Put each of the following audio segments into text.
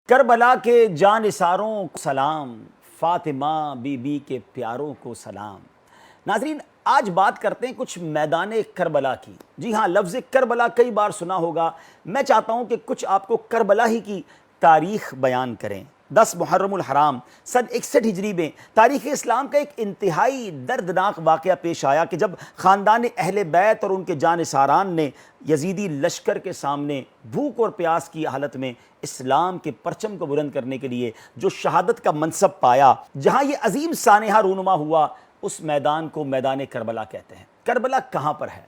کربلا کے جانثاروں کو سلام، فاطمہ بی بی کے پیاروں کو سلام۔ ناظرین، آج بات کرتے ہیں کچھ میدان کربلا کی۔ جی ہاں، لفظ کربلا کئی بار سنا ہوگا۔ میں چاہتا ہوں کہ کچھ آپ کو کربلا ہی کی تاریخ بیان کریں۔ 10 محرم الحرام سن 61 ہجری میں تاریخ اسلام کا ایک انتہائی دردناک واقعہ پیش آیا کہ جب خاندان اہل بیت اور ان کے جانثاران نے یزیدی لشکر کے سامنے بھوک اور پیاس کی حالت میں اسلام کے پرچم کو بلند کرنے کے لیے جو شہادت کا منصب پایا، جہاں یہ عظیم سانحہ رونما ہوا، اس میدان کو میدان کربلا کہتے ہیں۔ کربلا کہاں پر ہے؟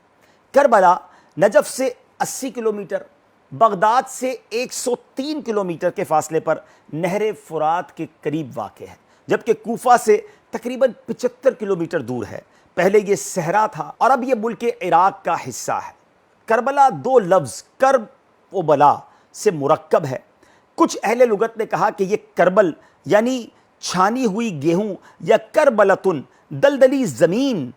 کربلا نجف سے 80 کلومیٹر، بغداد سے 103 کلومیٹر کے فاصلے پر نہر فرات کے قریب واقع ہے، جبکہ کوفہ سے تقریباً 75 کلومیٹر دور ہے۔ پہلے یہ صحرا تھا اور اب یہ ملک عراق کا حصہ ہے۔ کربلا 2 لفظ کرب و بلا سے مرکب ہے۔ کچھ اہل لغت نے کہا کہ یہ کربل یعنی چھانی ہوئی گیہوں یا کربلتن دلدلی زمین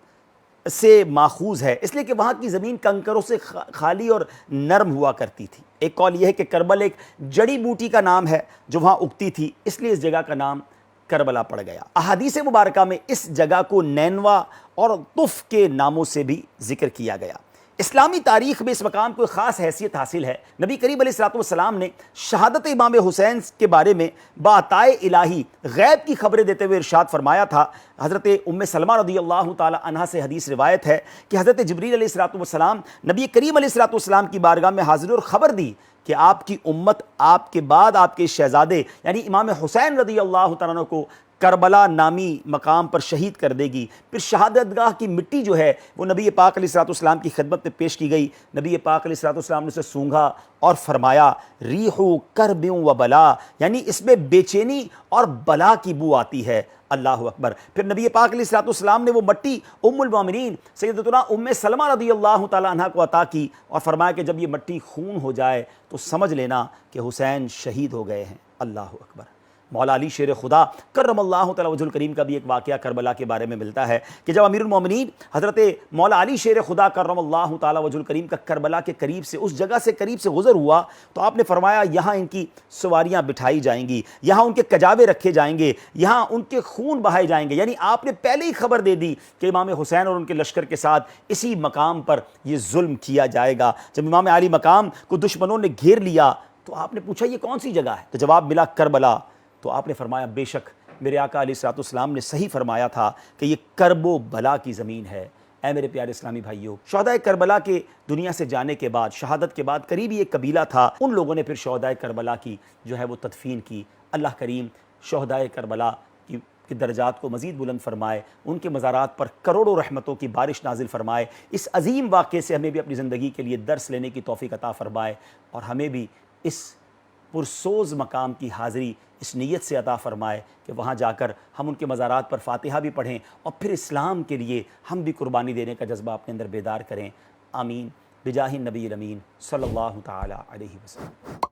سے ماخوذ ہے، اس لیے کہ وہاں کی زمین کنکروں سے خالی اور نرم ہوا کرتی تھی۔ ایک قول یہ ہے کہ کربل ایک جڑی بوٹی کا نام ہے جو وہاں اگتی تھی، اس لیے اس جگہ کا نام کربلا پڑ گیا۔ احادیث مبارکہ میں اس جگہ کو نینوا اور طف کے ناموں سے بھی ذکر کیا گیا۔ اسلامی تاریخ میں اس مقام کو ایک خاص حیثیت حاصل ہے۔ نبی کریم علیہ السلام نے شہادت امام حسین کے بارے میں بعطائے الہی غیب کی خبریں دیتے ہوئے ارشاد فرمایا تھا۔ حضرت ام سلمہ رضی اللہ تعالی عنہا سے حدیث روایت ہے کہ حضرت جبریل علیہ السلام نبی کریم علیہ السلام کی بارگاہ میں حاضر اور خبر دی کہ آپ کی امت آپ کے بعد آپ کے شہزادے یعنی امام حسین رضی اللہ تعالیٰ عنہ کو کربلا نامی مقام پر شہید کر دے گی۔ پھر شہادت گاہ کی مٹی جو ہے وہ نبی پاک علیہ السلام کی خدمت میں پیش کی گئی۔ نبی پاک علیہ السلام نے اسے سونگھا اور فرمایا ریح کرب و بلا، یعنی اس میں بے چینی اور بلا کی بو آتی ہے۔ اللہ اکبر۔ پھر نبی پاک علیہ السلام نے وہ مٹی ام المومنین سیدتنا ام سلمہ رضی اللہ تعالی عنہ کو عطا کی اور فرمایا کہ جب یہ مٹی خون ہو جائے تو سمجھ لینا کہ حسین شہید ہو گئے ہیں۔ اللہ اکبر۔ مولا علی شیر خدا کرم اللہ تعالی وجہ الکریم کا بھی ایک واقعہ کربلا کے بارے میں ملتا ہے کہ جب امیر المومنین حضرت مولا علی شیر خدا کرم اللہ تعالی وجہ الکریم کا کربلا کے قریب سے اس جگہ سے قریب سے گزر ہوا تو آپ نے فرمایا یہاں ان کی سواریاں بٹھائی جائیں گی، یہاں ان کے کجاوے رکھے جائیں گے، یہاں ان کے خون بہائے جائیں گے۔ یعنی آپ نے پہلے ہی خبر دے دی کہ امام حسین اور ان کے لشکر کے ساتھ اسی مقام پر یہ ظلم کیا جائے گا۔ جب امام علی مقام کو دشمنوں نے گھیر لیا تو آپ نے پوچھا یہ کون سی جگہ ہے؟ تو جواب ملا کربلا۔ تو آپ نے فرمایا بے شک میرے آقا علیہ السلام نے صحیح فرمایا تھا کہ یہ کرب و بلا کی زمین ہے۔ اے میرے پیارے اسلامی بھائیوں، شہداء کربلا کے دنیا سے جانے کے بعد، شہادت کے بعد قریبی ایک قبیلہ تھا، ان لوگوں نے پھر شہداء کربلا کی جو ہے وہ تدفین کی۔ اللہ کریم شہداء کربلا کی درجات کو مزید بلند فرمائے، ان کے مزارات پر کروڑوں رحمتوں کی بارش نازل فرمائے۔ اس عظیم واقعے سے ہمیں بھی اپنی زندگی کے لیے درس لینے کی توفیق عطا فرمائے اور ہمیں بھی اس پرسوز مقام کی حاضری اس نیت سے عطا فرمائے کہ وہاں جا کر ہم ان کے مزارات پر فاتحہ بھی پڑھیں اور پھر اسلام کے لیے ہم بھی قربانی دینے کا جذبہ اپنے اندر بیدار کریں۔ آمین بجاہ النبی الامین صلی اللہ تعالی علیہ وسلم۔